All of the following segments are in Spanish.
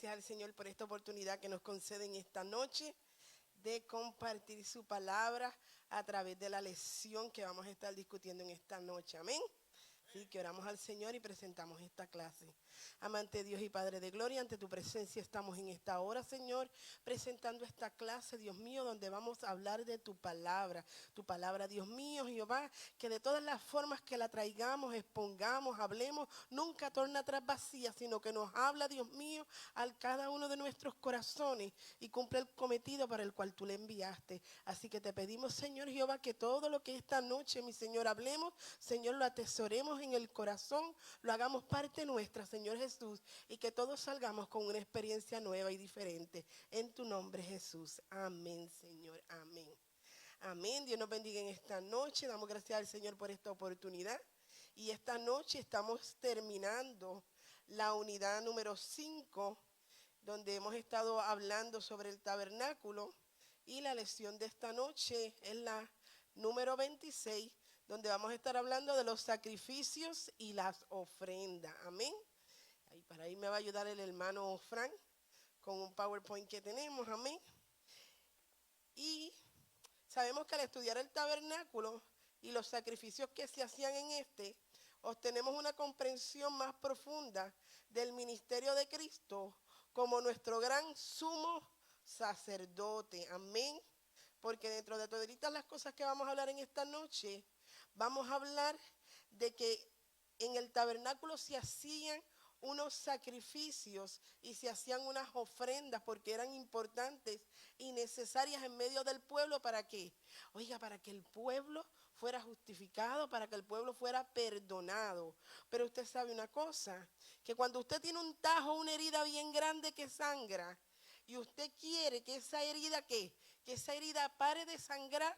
gracias al Señor por esta oportunidad que nos concede en esta noche de compartir su palabra a través de la lección que vamos a estar discutiendo en esta noche. Amén. Así que oramos al Señor y presentamos esta clase. Amante Dios y Padre de Gloria, ante tu presencia estamos en esta hora, Señor, presentando esta clase, Dios mío, donde vamos a hablar de tu palabra, Dios mío, Jehová, que de todas las formas que la traigamos, expongamos, hablemos, nunca torna atrás vacía, sino que nos habla, Dios mío, a cada uno de nuestros corazones y cumple el cometido para el cual tú le enviaste. Así que te pedimos, Señor Jehová, que todo lo que esta noche, mi Señor, hablemos, Señor, lo atesoremos en el corazón, lo hagamos parte nuestra, Señor Jesús, y que todos salgamos con una experiencia nueva y diferente. En tu nombre, Jesús. Amén, Señor. Amén. Amén. Dios nos bendiga en esta noche. Damos gracias al Señor por esta oportunidad. Y esta noche estamos terminando la unidad número 5, donde hemos estado hablando sobre el tabernáculo. Y la lección de esta noche es la número 26, donde vamos a estar hablando de los sacrificios y las ofrendas. Amén. Y para ahí me va a ayudar el hermano Frank con un PowerPoint que tenemos. Amén. Y sabemos que al estudiar el tabernáculo y los sacrificios que se hacían en este, obtenemos una comprensión más profunda del ministerio de Cristo como nuestro gran sumo sacerdote. Amén. Porque dentro de todas las cosas que vamos a hablar en esta noche, vamos a hablar de que en el tabernáculo se hacían unos sacrificios y se hacían unas ofrendas porque eran importantes y necesarias en medio del pueblo. ¿Para qué? Oiga, para que el pueblo fuera justificado, para que el pueblo fuera perdonado. Pero usted sabe una cosa, que cuando usted tiene un tajo, una herida bien grande que sangra, y usted quiere que esa herida, ¿qué? Que esa herida pare de sangrar,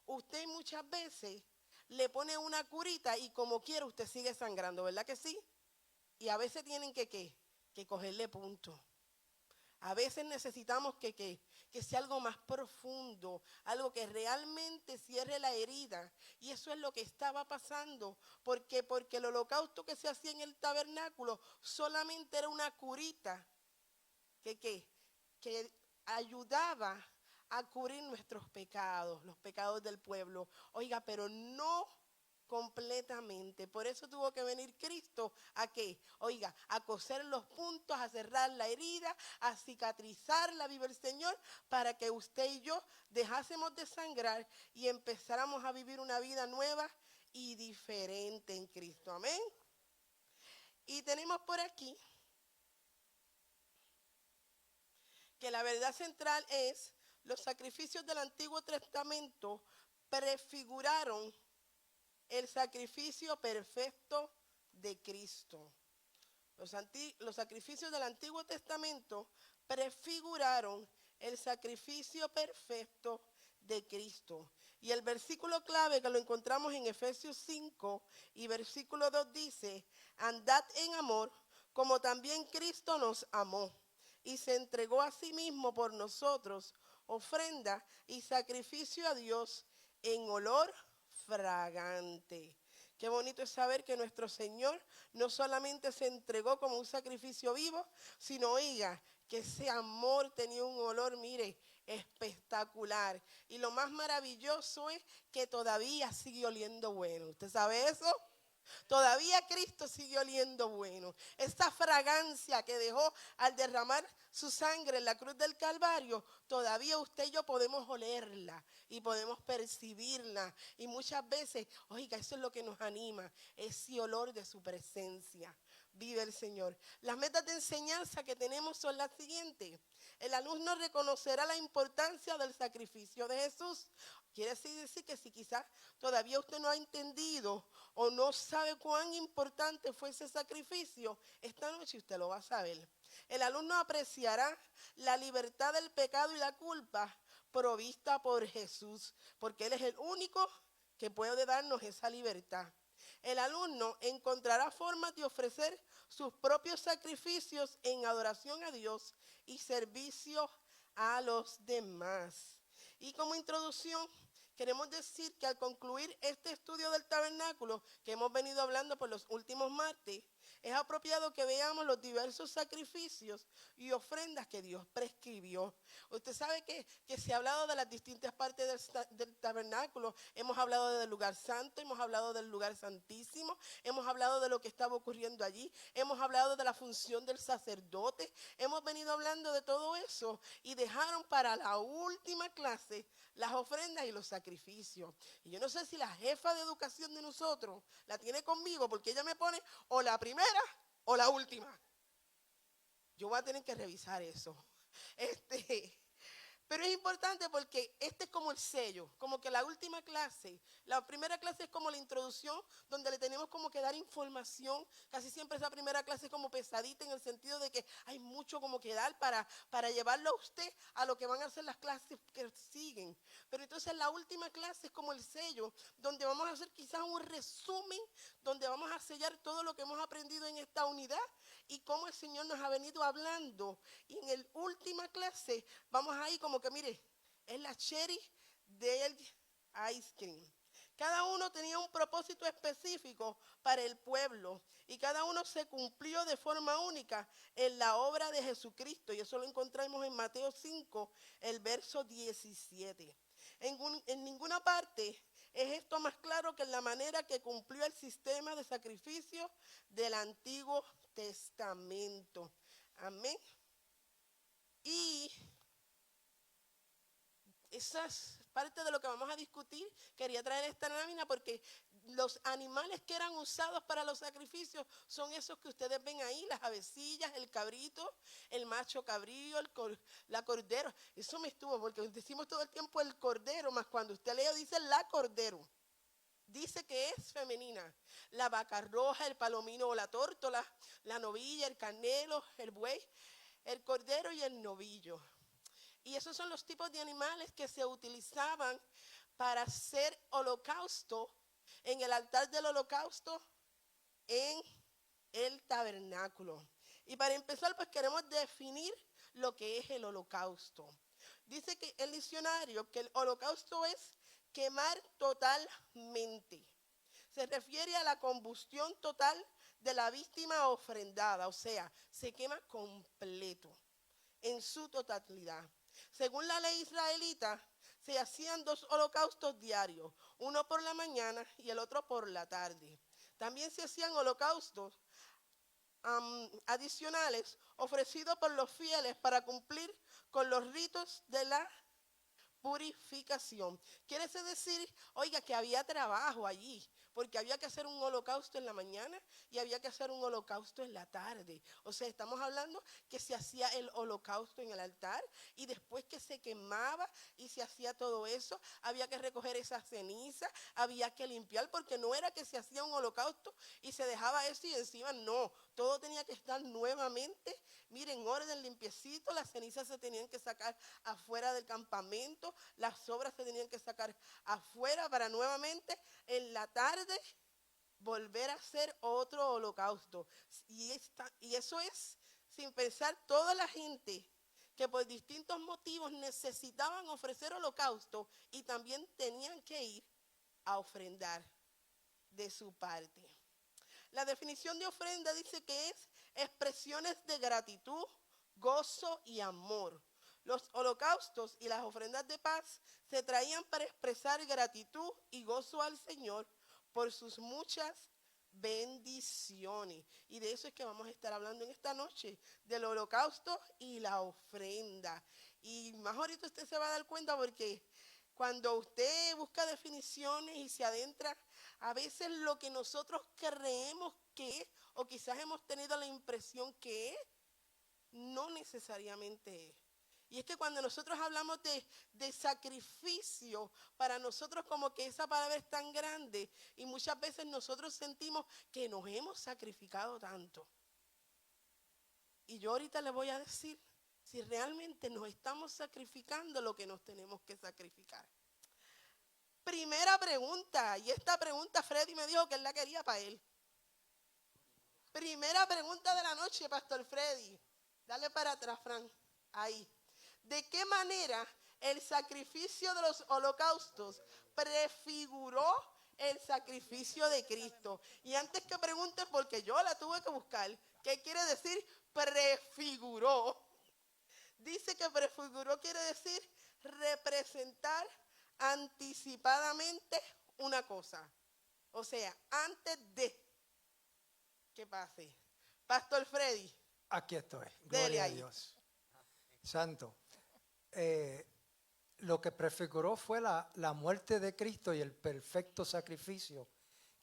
usted muchas veces le pone una curita y como quiera usted sigue sangrando, ¿verdad que sí? Y a veces tienen que cogerle punto. A veces necesitamos que sea algo más profundo, algo que realmente cierre la herida. Y eso es lo que estaba pasando, porque el holocausto que se hacía en el tabernáculo solamente era una curita que ayudaba a cubrir nuestros pecados, los pecados del pueblo. Oiga, pero no completamente. Por eso tuvo que venir Cristo ¿a qué? Oiga, a coser los puntos, a cerrar la herida, a cicatrizarla, vive el Señor, para que usted y yo dejásemos de sangrar y empezáramos a vivir una vida nueva y diferente en Cristo. Amén. Y tenemos por aquí que la verdad central es: los sacrificios del Antiguo Testamento prefiguraron el sacrificio perfecto de Cristo. Los sacrificios del Antiguo Testamento prefiguraron el sacrificio perfecto de Cristo. Y el versículo clave que lo encontramos en Efesios 5 y versículo 2 dice: andad en amor como también Cristo nos amó y se entregó a sí mismo por nosotros, ofrenda y sacrificio a Dios en olor fragante. Qué bonito es saber que nuestro Señor no solamente se entregó como un sacrificio vivo, sino, oiga, que ese amor tenía un olor, mire, espectacular. Y lo más maravilloso es que todavía sigue oliendo bueno. ¿Usted sabe eso? Todavía Cristo sigue oliendo bueno. Esta fragancia que dejó al derramar su sangre en la cruz del Calvario, todavía usted y yo podemos olerla y podemos percibirla. Y muchas veces, oiga, eso es lo que nos anima, ese olor de su presencia. Vive el Señor. Las metas de enseñanza que tenemos son las siguientes. El alumno reconocerá la importancia del sacrificio de Jesús. Quiere decir que si quizás todavía usted no ha entendido o no sabe cuán importante fue ese sacrificio, esta noche usted lo va a saber. El alumno apreciará la libertad del pecado y la culpa provista por Jesús, porque Él es el único que puede darnos esa libertad. El alumno encontrará formas de ofrecer sus propios sacrificios en adoración a Dios y servicio a los demás. Y como introducción, queremos decir que al concluir este estudio del tabernáculo que hemos venido hablando por los últimos martes, es apropiado que veamos los diversos sacrificios y ofrendas que Dios prescribió. Usted sabe que se ha hablado de las distintas partes del tabernáculo. Hemos hablado del lugar santo, hemos hablado del lugar santísimo, hemos hablado de lo que estaba ocurriendo allí, hemos hablado de la función del sacerdote, hemos venido hablando de todo eso y dejaron para la última clase las ofrendas y los sacrificios. Y yo no sé si la jefa de educación de nosotros la tiene conmigo, porque ella me pone o la primera o la última. Yo voy a tener que revisar eso. Pero es importante porque este es como el sello, como que la última clase. La primera clase es como la introducción, donde le tenemos como que dar información. Casi siempre esa primera clase es como pesadita, en el sentido de que hay mucho como que dar para llevarlo a usted a lo que van a ser las clases que siguen. Pero entonces la última clase es como el sello, donde vamos a hacer quizás un resumen, donde vamos a sellar todo lo que hemos aprendido en esta unidad y cómo el Señor nos ha venido hablando. Y en la última clase vamos a ir como que, mire, es la cherry del ice cream. Cada uno tenía un propósito específico para el pueblo y cada uno se cumplió de forma única en la obra de Jesucristo. Y eso lo encontramos en Mateo 5, el verso 17. En ninguna parte es esto más claro que en la manera que cumplió el sistema de sacrificio del Antiguo Testamento. Amén. Y esa es parte de lo que vamos a discutir. Quería traer esta lámina porque los animales que eran usados para los sacrificios son esos que ustedes ven ahí, las avecillas, el cabrito, el macho cabrío, la cordero. Eso me estuvo porque decimos todo el tiempo el cordero, más cuando usted lee dice la cordero. Dice que es femenina. La vaca roja, el palomino o la tórtola, la novilla, el carnero, el buey, el cordero y el novillo. Y esos son los tipos de animales que se utilizaban para hacer holocausto en el altar del holocausto en el tabernáculo. Y para empezar, pues queremos definir lo que es el holocausto. Dice que el diccionario que el holocausto es quemar totalmente. Se refiere a la combustión total de la víctima ofrendada, o sea, se quema completo, en su totalidad. Según la ley israelita, se hacían 2 holocaustos diarios, uno por la mañana y el otro por la tarde. También se hacían holocaustos adicionales ofrecidos por los fieles para cumplir con los ritos de la purificación. Quiere decir, oiga, que había trabajo allí, porque había que hacer un holocausto en la mañana y había que hacer un holocausto en la tarde. O sea, estamos hablando que se hacía el holocausto en el altar y después que se quemaba y se hacía todo eso, había que recoger esa ceniza, había que limpiar, porque no era que se hacía un holocausto y se dejaba eso y encima no, todo tenía que estar nuevamente, miren, orden, limpiecito, las cenizas se tenían que sacar afuera del campamento, las sobras se tenían que sacar afuera para nuevamente en la tarde volver a hacer otro holocausto. Y eso es sin pensar toda la gente que por distintos motivos necesitaban ofrecer holocausto y también tenían que ir a ofrendar de su parte. La definición de ofrenda dice que es expresiones de gratitud, gozo y amor. Los holocaustos y las ofrendas de paz se traían para expresar gratitud y gozo al Señor por sus muchas bendiciones. Y de eso es que vamos a estar hablando en esta noche, del holocausto y la ofrenda. Y más ahorita usted se va a dar cuenta porque cuando usted busca definiciones y se adentra, a veces lo que nosotros creemos que es, o quizás hemos tenido la impresión que es, no necesariamente es. Y es que cuando nosotros hablamos de sacrificio, para nosotros como que esa palabra es tan grande y muchas veces nosotros sentimos que nos hemos sacrificado tanto. Y yo ahorita le voy a decir si realmente nos estamos sacrificando lo que nos tenemos que sacrificar. Primera pregunta, y esta pregunta Freddy me dijo que él la quería para él. Primera pregunta de la noche, Pastor Freddy. Dale para atrás, Fran. Ahí. ¿De qué manera el sacrificio de los holocaustos prefiguró el sacrificio de Cristo. Y antes que pregunten, porque yo la tuve que buscar, ¿qué quiere decir prefiguró? Dice que prefiguró quiere decir representar anticipadamente una cosa. O sea, antes de que pase. Pastor Freddy. Aquí estoy, Dele gloria a ahí. Dios. Santo. Lo que prefiguró fue la muerte de Cristo y el perfecto sacrificio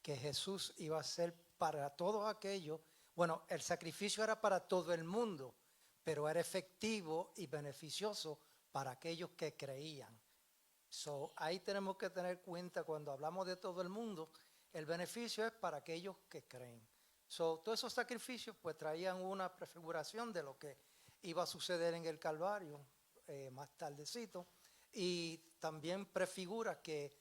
que Jesús iba a hacer para todos aquellos. Bueno, el sacrificio era para todo el mundo, pero era efectivo y beneficioso para aquellos que creían. Ahí tenemos que tener cuenta cuando hablamos de todo el mundo, el beneficio es para aquellos que creen. Todos esos sacrificios pues traían una prefiguración de lo que iba a suceder en el Calvario más tardecito, y también prefigura que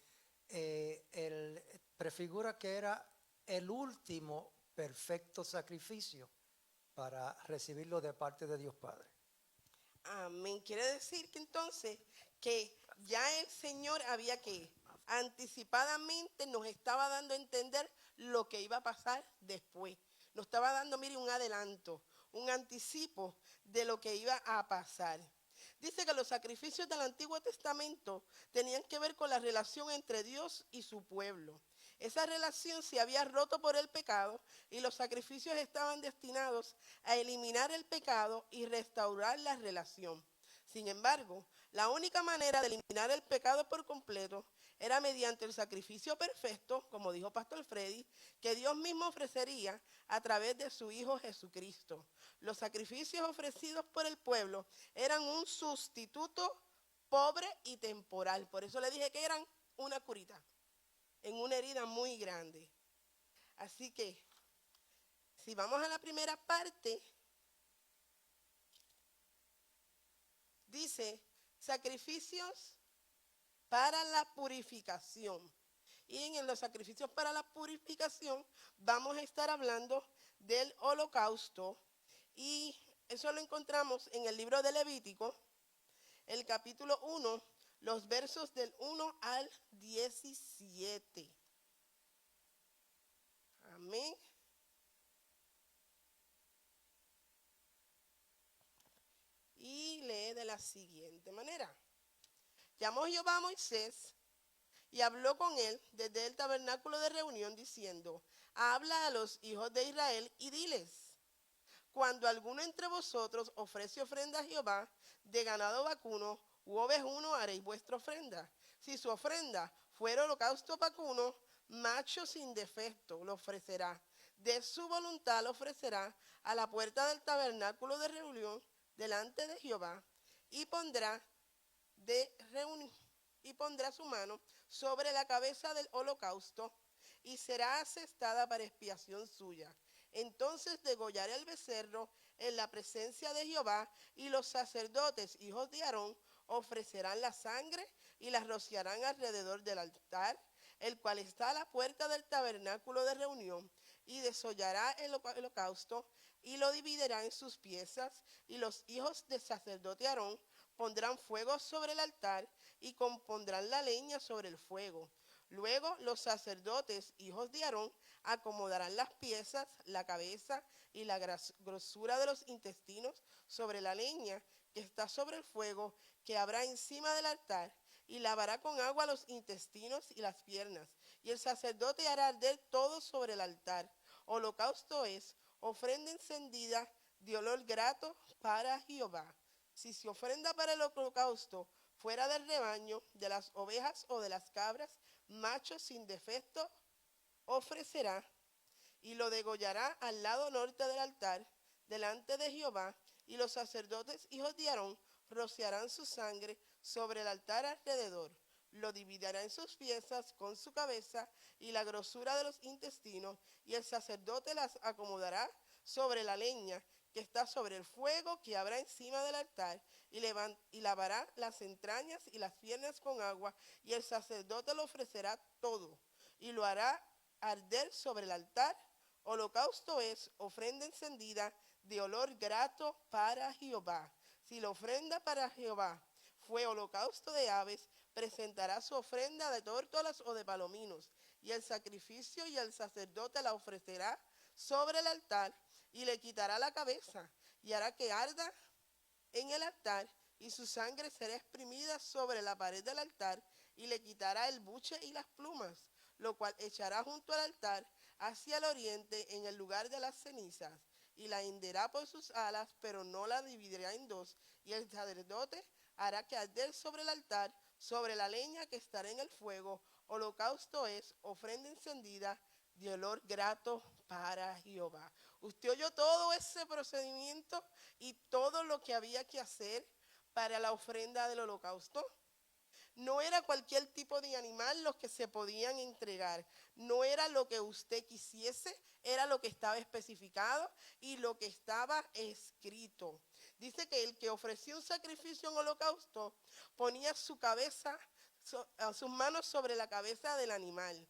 era el último perfecto sacrificio para recibirlo de parte de Dios Padre. Amén. Quiere decir que entonces que ya el Señor había que anticipadamente nos estaba dando a entender lo que iba a pasar después. Nos estaba dando, mire, un adelanto, un anticipo de lo que iba a pasar. Dice que los sacrificios del Antiguo Testamento tenían que ver con la relación entre Dios y su pueblo. Esa relación se había roto por el pecado y los sacrificios estaban destinados a eliminar el pecado y restaurar la relación. Sin embargo, la única manera de eliminar el pecado por completo era mediante el sacrificio perfecto, como dijo Pastor Freddy, que Dios mismo ofrecería a través de su Hijo Jesucristo. Los sacrificios ofrecidos por el pueblo eran un sustituto pobre y temporal. Por eso le dije que eran una curita en una herida muy grande. Así que, si vamos a la primera parte, dice sacrificios para la purificación. Y en los sacrificios para la purificación vamos a estar hablando del holocausto. Y eso lo encontramos en el libro de Levítico, el capítulo 1, los versos del 1 al 17. Amén. Y lee de la siguiente manera. Llamó Jehová a Moisés y habló con él desde el tabernáculo de reunión diciendo, habla a los hijos de Israel y diles, cuando alguno entre vosotros ofrece ofrenda a Jehová de ganado vacuno u ovejuno, haréis vuestra ofrenda. Si su ofrenda fuera holocausto vacuno, macho sin defecto lo ofrecerá. De su voluntad lo ofrecerá a la puerta del tabernáculo de reunión delante de Jehová y pondrá su mano sobre la cabeza del holocausto y será asestada para expiación suya. Entonces degollará el becerro en la presencia de Jehová, y los sacerdotes, hijos de Aarón, ofrecerán la sangre y la rociarán alrededor del altar, el cual está a la puerta del tabernáculo de reunión, y desollará el holocausto y lo dividirá en sus piezas, y los hijos del sacerdote Aarón pondrán fuego sobre el altar y compondrán la leña sobre el fuego. Luego los sacerdotes, hijos de Aarón, acomodarán las piezas, la cabeza y la grosura de los intestinos sobre la leña que está sobre el fuego que habrá encima del altar, y lavará con agua los intestinos y las piernas. Y el sacerdote hará arder todo sobre el altar. Holocausto es ofrenda encendida de olor grato para Jehová. Si se ofrenda para el holocausto fuera del rebaño, de las ovejas o de las cabras, macho sin defecto ofrecerá, y lo degollará al lado norte del altar, delante de Jehová, y los sacerdotes, hijos de Aarón, rociarán su sangre sobre el altar alrededor. Lo dividirá en sus piezas con su cabeza y la grosura de los intestinos, y el sacerdote las acomodará sobre la leña que está sobre el fuego que habrá encima del altar, y lavará las entrañas y las piernas con agua, y el sacerdote lo ofrecerá todo, y lo hará arder sobre el altar. Holocausto es ofrenda encendida de olor grato para Jehová. Si la ofrenda para Jehová fue holocausto de aves, presentará su ofrenda de tórtolas o de palominos, y el sacrificio, y el sacerdote la ofrecerá sobre el altar y le quitará la cabeza y hará que arda en el altar, y su sangre será exprimida sobre la pared del altar, y le quitará el buche y las plumas, lo cual echará junto al altar hacia el oriente en el lugar de las cenizas, y la henderá por sus alas, pero no la dividirá en dos, y el sacerdote hará que arder sobre el altar, sobre la leña que estará en el fuego, holocausto es, ofrenda encendida de olor grato para Jehová. Usted oyó todo ese procedimiento y todo lo que había que hacer para la ofrenda del holocausto. No era cualquier tipo de animal los que se podían entregar. No era lo que usted quisiese, era lo que estaba especificado y lo que estaba escrito. Dice que el que ofrecía un sacrificio en holocausto ponía su cabeza, sus manos sobre la cabeza del animal.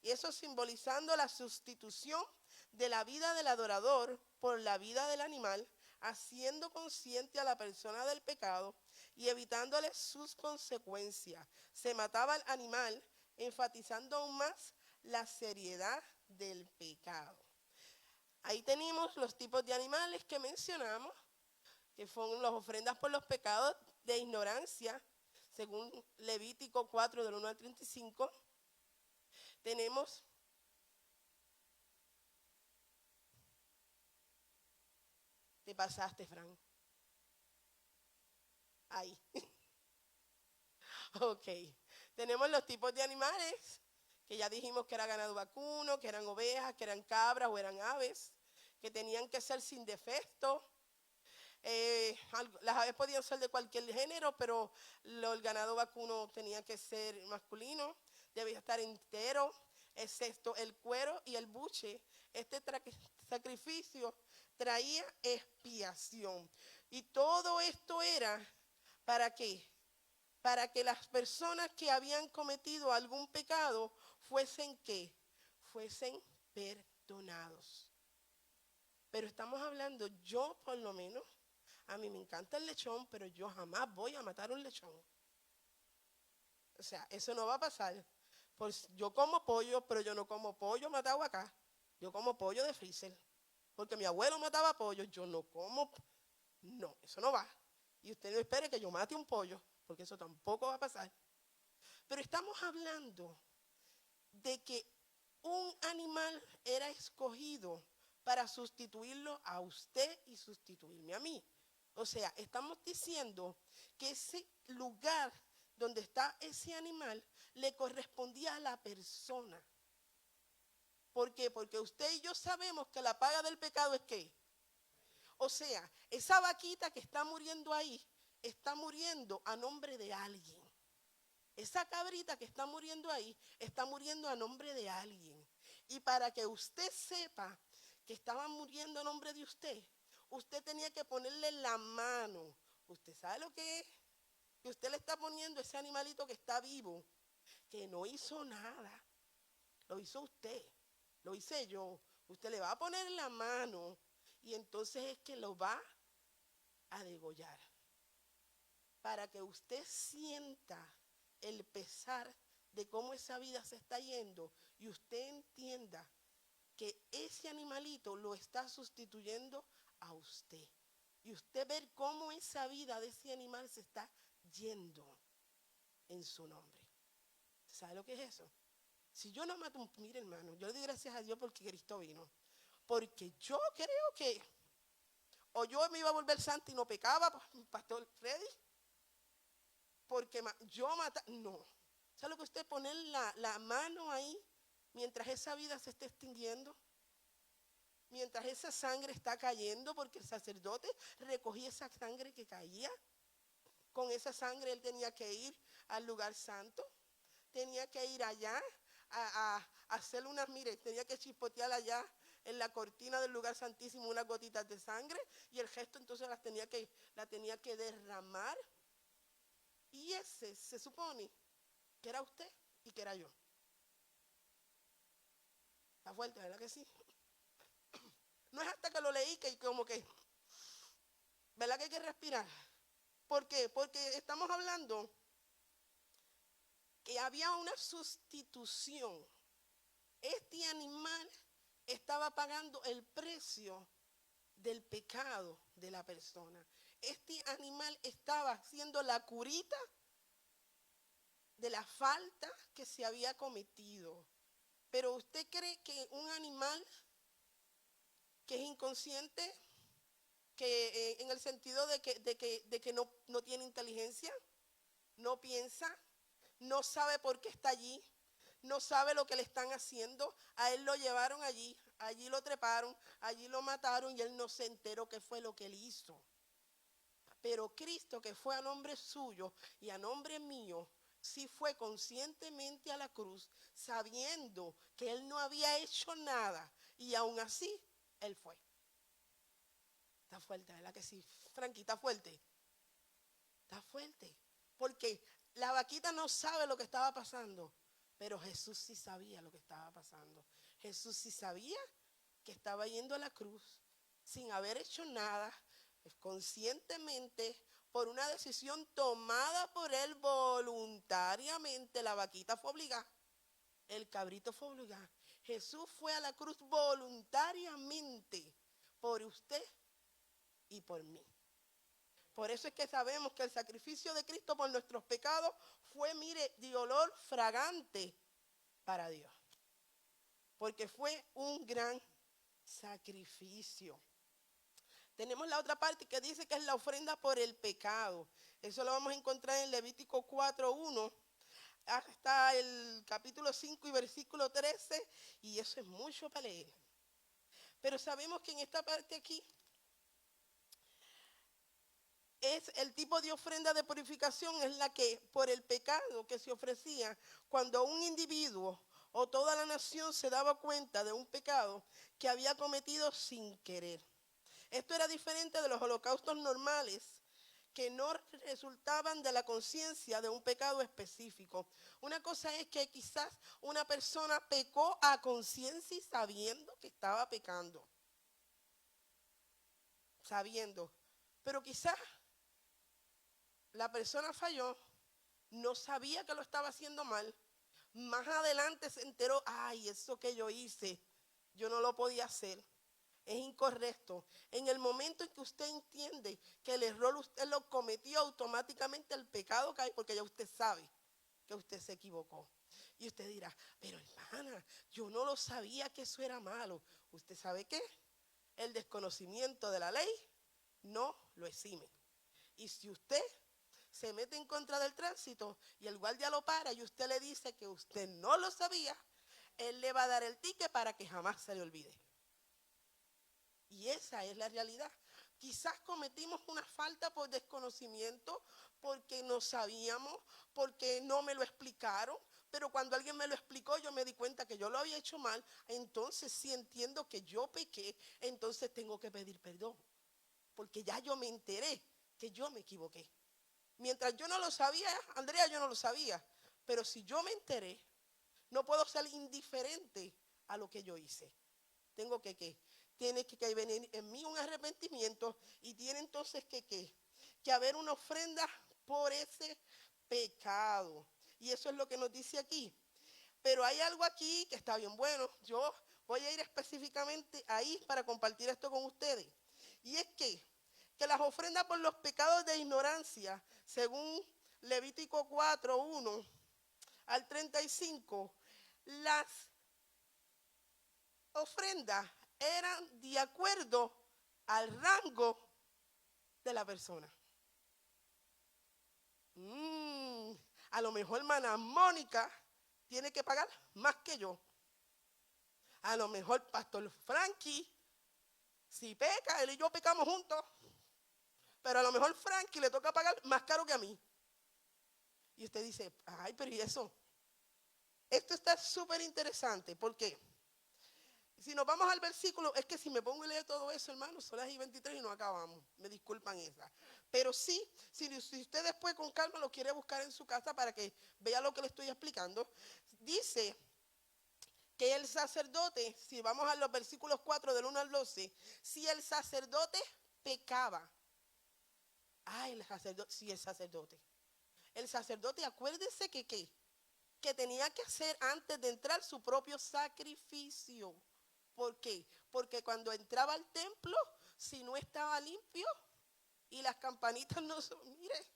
Y eso simbolizando la sustitución de la vida del adorador por la vida del animal, haciendo consciente a la persona del pecado y evitándole sus consecuencias. Se mataba al animal, enfatizando aún más la seriedad del pecado. Ahí tenemos los tipos de animales que mencionamos, que fueron las ofrendas por los pecados de ignorancia, según Levítico 4, del 1 al 35. Tenemos te pasaste, Fran. Ahí. Ok. Tenemos los tipos de animales, que ya dijimos que era ganado vacuno, que eran ovejas, que eran cabras o eran aves, que tenían que ser sin defecto. Las aves podían ser de cualquier género, pero el ganado vacuno tenía que ser masculino, debía estar entero, excepto el cuero y el buche. Este sacrificio traía expiación. Y todo esto era, ¿para qué? Para que las personas que habían cometido algún pecado fuesen ¿qué? Fuesen perdonados. Pero estamos hablando, yo por lo menos, a mí me encanta el lechón, pero yo jamás voy a matar un lechón. O sea, eso no va a pasar. Pues yo como pollo, pero yo no como pollo matado acá. Yo como pollo de freezer. Porque mi abuelo mataba pollo, yo no como. No, eso no va. Y usted no espere que yo mate un pollo, porque eso tampoco va a pasar. Pero estamos hablando de que un animal era escogido para sustituirlo a usted y sustituirme a mí. O sea, estamos diciendo que ese lugar donde está ese animal le correspondía a la persona. ¿Por qué? Porque usted y yo sabemos que la paga del pecado es ¿qué? O sea, esa vaquita que está muriendo ahí, está muriendo a nombre de alguien. Esa cabrita que está muriendo ahí, está muriendo a nombre de alguien. Y para que usted sepa que estaba muriendo a nombre de usted, usted tenía que ponerle la mano. ¿Usted sabe lo que es? Que usted le está poniendo ese animalito que está vivo, que no hizo nada. Lo hizo usted, lo hice yo. Usted le va a poner la mano y entonces es que lo va a degollar. Para que usted sienta el pesar de cómo esa vida se está yendo y usted entienda que ese animalito lo está sustituyendo a usted. Y usted ver cómo esa vida de ese animal se está yendo en su nombre. ¿Sabe lo que es eso? Si yo no mato, mire hermano, yo le doy gracias a Dios porque Cristo vino. Porque yo creo que o yo me iba a volver santo y no pecaba, Pastor Freddy, porque yo mataba, no. ¿Sabe lo que usted poner la mano ahí mientras esa vida se está extinguiendo? Mientras esa sangre está cayendo, porque el sacerdote recogía esa sangre que caía. Con esa sangre él tenía que ir al lugar santo. Tenía que ir allá a hacer unas, mire, tenía que chispotear allá en la cortina del lugar santísimo unas gotitas de sangre y el gesto entonces la tenía que derramar. Y ese se supone que era usted y que era yo. Está fuerte, ¿verdad que sí? No es hasta que lo leí que como que, ¿verdad que hay que respirar? ¿Por qué? Porque estamos hablando que había una sustitución Este animal estaba pagando el precio del pecado de la persona. Este animal estaba haciendo la curita de la falta que se había cometido. Pero ¿usted cree que un animal que es inconsciente, que en el sentido de que no tiene inteligencia, no piensa, no sabe por qué está allí, no sabe lo que le están haciendo? A él lo llevaron allí, allí lo treparon, allí lo mataron y él no se enteró qué fue lo que él hizo. Pero Cristo, que fue a nombre suyo y a nombre mío, sí fue conscientemente a la cruz, sabiendo que él no había hecho nada, y aún así él fue. Está fuerte, ¿verdad que sí? Frankie, está fuerte. Está fuerte. Porque la vaquita no sabe lo que estaba pasando, pero Jesús sí sabía lo que estaba pasando. Jesús sí sabía que estaba yendo a la cruz sin haber hecho nada, conscientemente, por una decisión tomada por él voluntariamente. La vaquita fue obligada, el cabrito fue obligado. Jesús fue a la cruz voluntariamente por usted y por mí. Por eso es que sabemos que el sacrificio de Cristo por nuestros pecados fue, mire, de olor fragante para Dios. Porque fue un gran sacrificio. Tenemos la otra parte que dice que es la ofrenda por el pecado. Eso lo vamos a encontrar en Levítico 4:1 hasta el capítulo 5 y versículo 13. Y eso es mucho para leer. Pero sabemos que en esta parte aquí es el tipo de ofrenda de purificación, es la que por el pecado que se ofrecía cuando un individuo o toda la nación se daba cuenta de un pecado que había cometido sin querer. Esto era diferente de los holocaustos normales, que no resultaban de la conciencia de un pecado específico. Una cosa es que quizás una persona pecó a conciencia y sabiendo que estaba pecando. Sabiendo. Pero quizás la persona falló, no sabía que lo estaba haciendo mal. Más adelante se enteró, ay, eso que yo hice, yo no lo podía hacer. Es incorrecto. En el momento en que usted entiende que el error usted lo cometió, automáticamente el pecado cae, porque ya usted sabe que usted se equivocó. Y usted dirá, pero hermana, yo no lo sabía que eso era malo. ¿Usted sabe qué? El desconocimiento de la ley no lo exime. Y si usted se mete en contra del tránsito y el guardia lo para y usted le dice que usted no lo sabía, él le va a dar el ticket para que jamás se le olvide. Y esa es la realidad. Quizás cometimos una falta por desconocimiento, porque no sabíamos, porque no me lo explicaron, pero cuando alguien me lo explicó yo me di cuenta que yo lo había hecho mal. Entonces si entiendo que yo pequé, entonces tengo que pedir perdón, porque ya yo me enteré que yo me equivoqué. Mientras yo no lo sabía, Andrea, yo no lo sabía, pero si yo me enteré, no puedo ser indiferente a lo que yo hice. Tengo que tiene que venir en mí un arrepentimiento, y tiene entonces que haber una ofrenda por ese pecado. Y eso es lo que nos dice aquí. Pero hay algo aquí que está bien bueno. Yo voy a ir específicamente ahí para compartir esto con ustedes. Y es que las ofrendas por los pecados de ignorancia, según Levítico 4:1 al 35, las ofrendas eran de acuerdo al rango de la persona. A lo mejor hermana Mónica tiene que pagar más que yo. A lo mejor pastor Frankie, si peca, él y yo pecamos juntos, pero a lo mejor Frankie le toca pagar más caro que a mí. Y usted dice, ay, pero ¿y eso? Esto está súper interesante, porque si nos vamos al versículo, es que si me pongo a leer todo eso, hermano, son las 23 y no acabamos. Me disculpan esa. Pero sí, si usted después con calma lo quiere buscar en su casa para que vea lo que le estoy explicando, dice que el sacerdote, si vamos a los versículos 4 del 1 al 12, si el sacerdote pecaba, el sacerdote, acuérdese que ¿qué? que tenía que hacer antes de entrar su propio sacrificio. ¿Por qué? Porque cuando entraba al templo, si no estaba limpio y las campanitas no son, mire,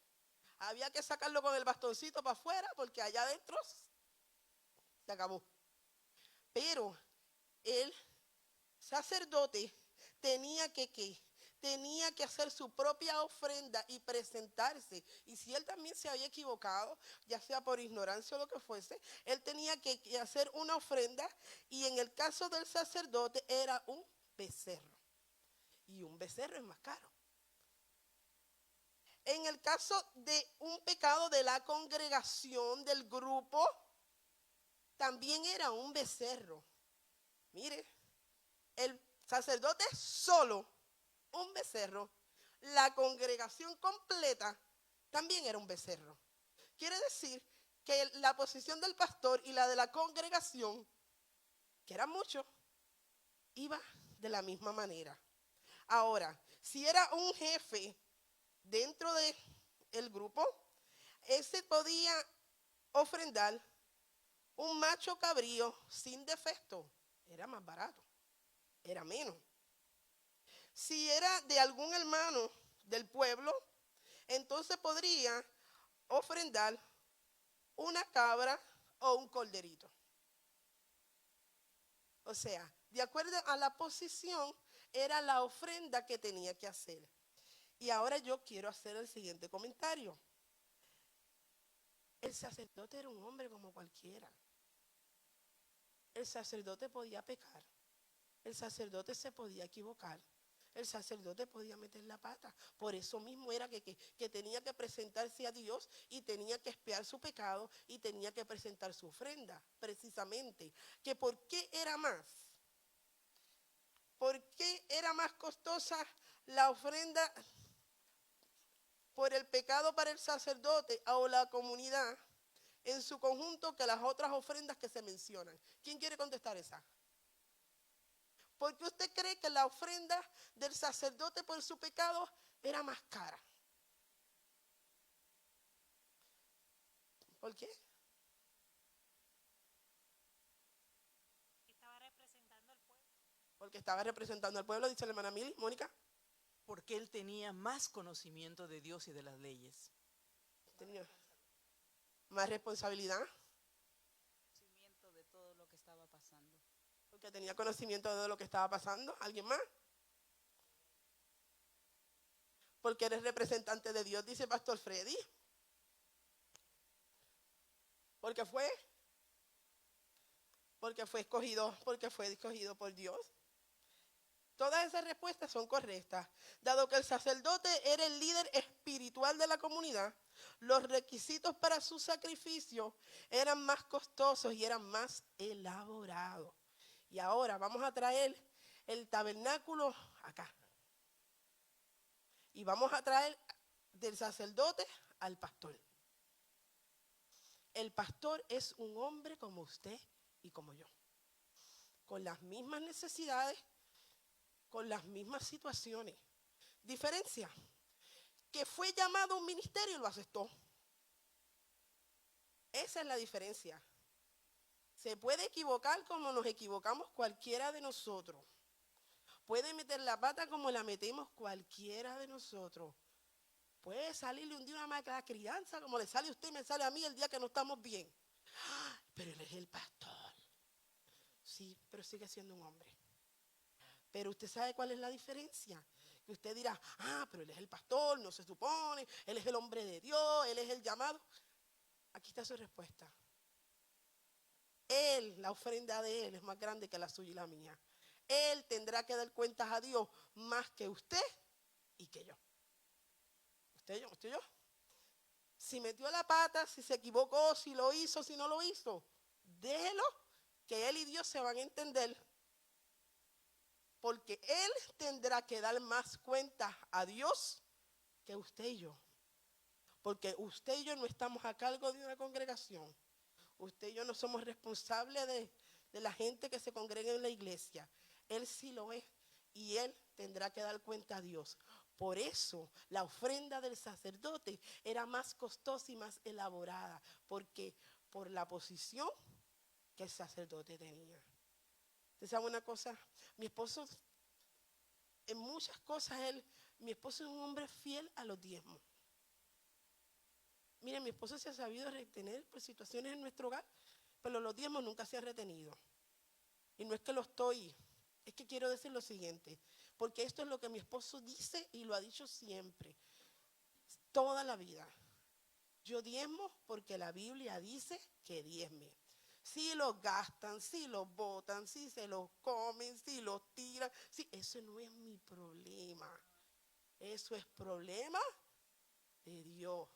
había que sacarlo con el bastoncito para afuera porque allá adentro se acabó. Pero el sacerdote tenía que, ¿qué? Tenía que hacer su propia ofrenda y presentarse. Y si él también se había equivocado, ya sea por ignorancia o lo que fuese, él tenía que hacer una ofrenda, y en el caso del sacerdote era un becerro. Y un becerro es más caro. En el caso de un pecado de la congregación, del grupo, también era un becerro. Mire, el sacerdote solo, un becerro. La congregación completa también era un becerro. Quiere decir que la posición del pastor y la de la congregación, que eran muchos, iba de la misma manera. Ahora, si era un jefe dentro del grupo, ese podía ofrendar un macho cabrío sin defecto. Era más barato, era menos. Si era de algún hermano del pueblo, entonces podría ofrendar una cabra o un corderito. O sea, de acuerdo a la posición, era la ofrenda que tenía que hacer. Y ahora yo quiero hacer el siguiente comentario. El sacerdote era un hombre como cualquiera. El sacerdote podía pecar. El sacerdote se podía equivocar. El sacerdote podía meter la pata. Por eso mismo era que tenía que presentarse a Dios y tenía que expiar su pecado y tenía que presentar su ofrenda, precisamente. ¿Que por qué era más? ¿Por qué era más costosa la ofrenda por el pecado para el sacerdote o la comunidad en su conjunto que las otras ofrendas que se mencionan? ¿Quién quiere contestar esa? ¿Por qué usted cree que la ofrenda del sacerdote por su pecado era más cara? ¿Por qué? Estaba representando al pueblo. Porque estaba representando al pueblo, dice la hermana Mili. Mónica. Porque él tenía más conocimiento de Dios y de las leyes. Tenía más responsabilidad. Conocimiento de todo lo que estaba pasando. Porque tenía conocimiento de lo que estaba pasando. ¿Alguien más? Porque eres representante de Dios, dice Pastor Freddy. Porque fue escogido por Dios. Todas esas respuestas son correctas. Dado que el sacerdote era el líder espiritual de la comunidad, los requisitos para su sacrificio eran más costosos y eran más elaborados. Y ahora vamos a traer el tabernáculo acá. Y vamos a traer del sacerdote al pastor. El pastor es un hombre como usted y como yo, con las mismas necesidades, con las mismas situaciones. Diferencia, que fue llamado a un ministerio y lo aceptó. Esa es la diferencia. Se puede equivocar como nos equivocamos cualquiera de nosotros. Puede meter la pata como la metemos cualquiera de nosotros. Puede salirle un día una mala crianza como le sale a usted y me sale a mí el día que no estamos bien. Pero él es el pastor. Sí, pero sigue siendo un hombre. Pero usted sabe cuál es la diferencia. Que usted dirá, pero él es el pastor, no se supone, él es el hombre de Dios, él es el llamado. Aquí está su respuesta. Él, la ofrenda de él es más grande que la suya y la mía. Él tendrá que dar cuentas a Dios más que usted y que yo. Usted y yo. Si metió la pata, si se equivocó, si lo hizo, si no lo hizo, déjelo, que él y Dios se van a entender. Porque él tendrá que dar más cuentas a Dios que usted y yo. Porque usted y yo no estamos a cargo de una congregación. Usted y yo no somos responsables de la gente que se congrega en la iglesia. Él sí lo es y él tendrá que dar cuenta a Dios. Por eso la ofrenda del sacerdote era más costosa y más elaborada. Porque por la posición que el sacerdote tenía. ¿Usted sabe una cosa? Mi esposo, en muchas cosas, mi esposo es un hombre fiel a los diezmos. Miren, mi esposo se ha sabido retener por situaciones en nuestro hogar, pero los diezmos nunca se han retenido. Y no es que es que quiero decir lo siguiente, porque esto es lo que mi esposo dice y lo ha dicho siempre, toda la vida. Yo diezmo porque la Biblia dice que diezme. Si los gastan, si los botan, si se los comen, si los tiran, eso no es mi problema. Eso es problema de Dios.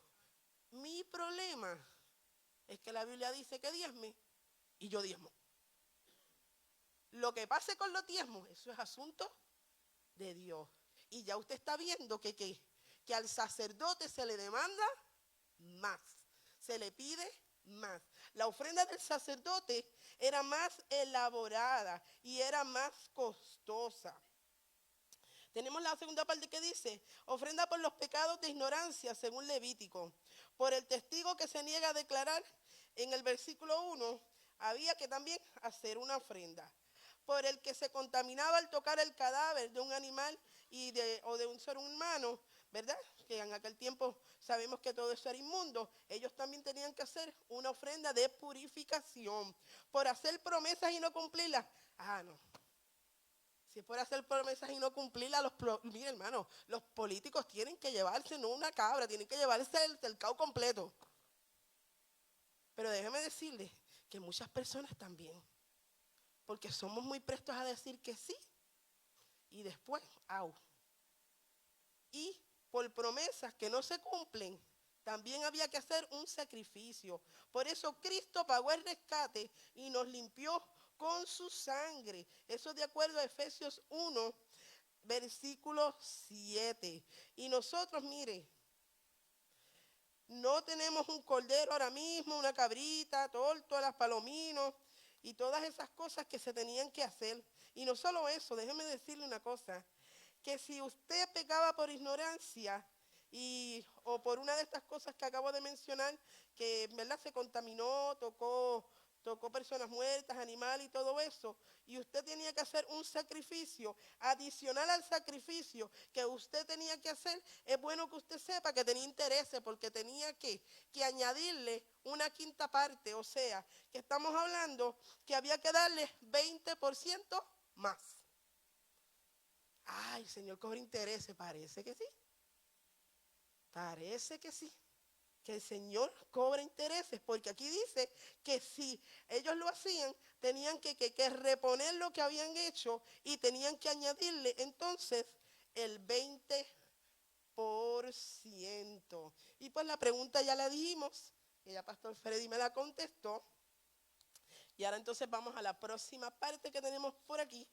Mi problema es que la Biblia dice que diezme y yo diezmo. Lo que pase con los diezmos, eso es asunto de Dios. Y ya usted está viendo que al sacerdote se le demanda más, se le pide más. La ofrenda del sacerdote era más elaborada y era más costosa. Tenemos la segunda parte que dice, ofrenda por los pecados de ignorancia, según Levítico. Por el testigo que se niega a declarar, en el versículo 1, había que también hacer una ofrenda. Por el que se contaminaba al tocar el cadáver de un animal o de un ser humano, ¿verdad? Que en aquel tiempo sabemos que todo eso era inmundo. Ellos también tenían que hacer una ofrenda de purificación. Por hacer promesas y no cumplirlas. No. Si es por hacer promesas y no cumplirlas, mire, hermano, los políticos tienen que llevarse no una cabra, tienen que llevarse el cercado completo. Pero déjeme decirles que muchas personas también, porque somos muy prestos a decir que sí y después, Y por promesas que no se cumplen, también había que hacer un sacrificio. Por eso Cristo pagó el rescate y nos limpió con su sangre. Eso de acuerdo a Efesios 1, versículo 7. Y nosotros, mire, no tenemos un cordero ahora mismo, una cabrita, las palominos y todas esas cosas que se tenían que hacer. Y no solo eso, déjeme decirle una cosa, que si usted pecaba por ignorancia o por una de estas cosas que acabo de mencionar, que en verdad se contaminó, tocó personas muertas, animales y todo eso, y usted tenía que hacer un sacrificio adicional al sacrificio que usted tenía que hacer, es bueno que usted sepa que tenía intereses, porque tenía que añadirle una quinta parte, o sea, que estamos hablando que había que darle 20% más. Señor, cobra intereses, parece que sí. Parece que sí. Que el Señor cobra intereses, porque aquí dice que si ellos lo hacían, tenían que reponer lo que habían hecho y tenían que añadirle entonces el 20%. Y pues la pregunta ya la dijimos, y ya Pastor Freddy me la contestó. Y ahora entonces vamos a la próxima parte que tenemos por aquí,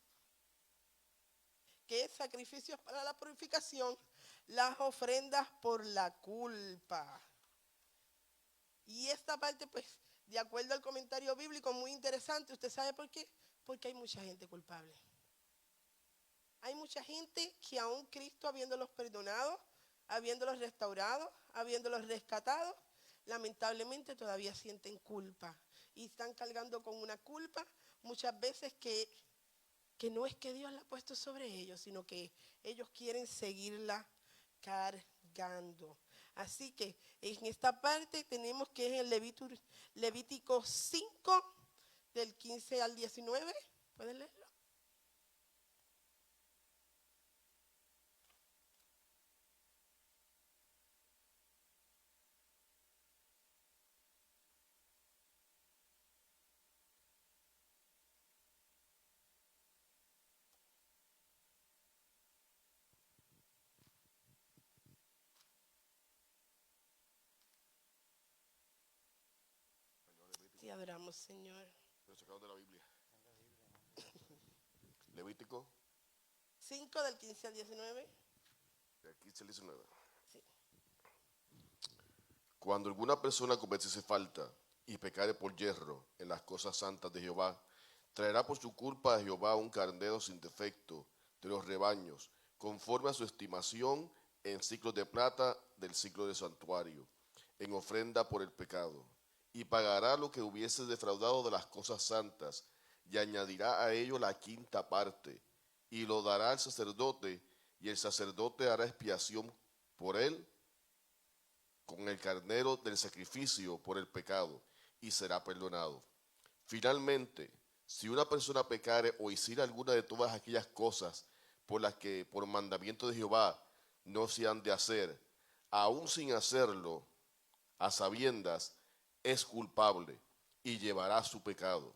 que es sacrificios para la purificación, las ofrendas por la culpa. Y esta parte, pues, de acuerdo al comentario bíblico, muy interesante. ¿Usted sabe por qué? Porque hay mucha gente culpable. Hay mucha gente que aún Cristo, habiéndolos perdonado, habiéndolos restaurado, habiéndolos rescatado, lamentablemente todavía sienten culpa. Y están cargando con una culpa muchas veces que no es que Dios la ha puesto sobre ellos, sino que ellos quieren seguirla cargando. Así que en esta parte tenemos que es el Levítico 5, del 15 al 19. ¿Pueden leerlo? Te adoramos, Señor. Lo sacamos de la Biblia. Levítico 5 del 15 al 19. del 15 al 19. Sí. Cuando alguna persona cometiese falta y pecare por yerro en las cosas santas de Jehová, traerá por su culpa a Jehová un carnero sin defecto de los rebaños, conforme a su estimación, en ciclos de plata del ciclo de santuario, en ofrenda por el pecado. y pagará lo que hubiese defraudado de las cosas santas, y añadirá a ello la quinta parte, y lo dará al sacerdote, y el sacerdote hará expiación por él con el carnero del sacrificio por el pecado, y será perdonado. Finalmente, si una persona pecare o hiciera alguna de todas aquellas cosas por las que por mandamiento de Jehová no se han de hacer, aun sin hacerlo, a sabiendas, es culpable y llevará su pecado.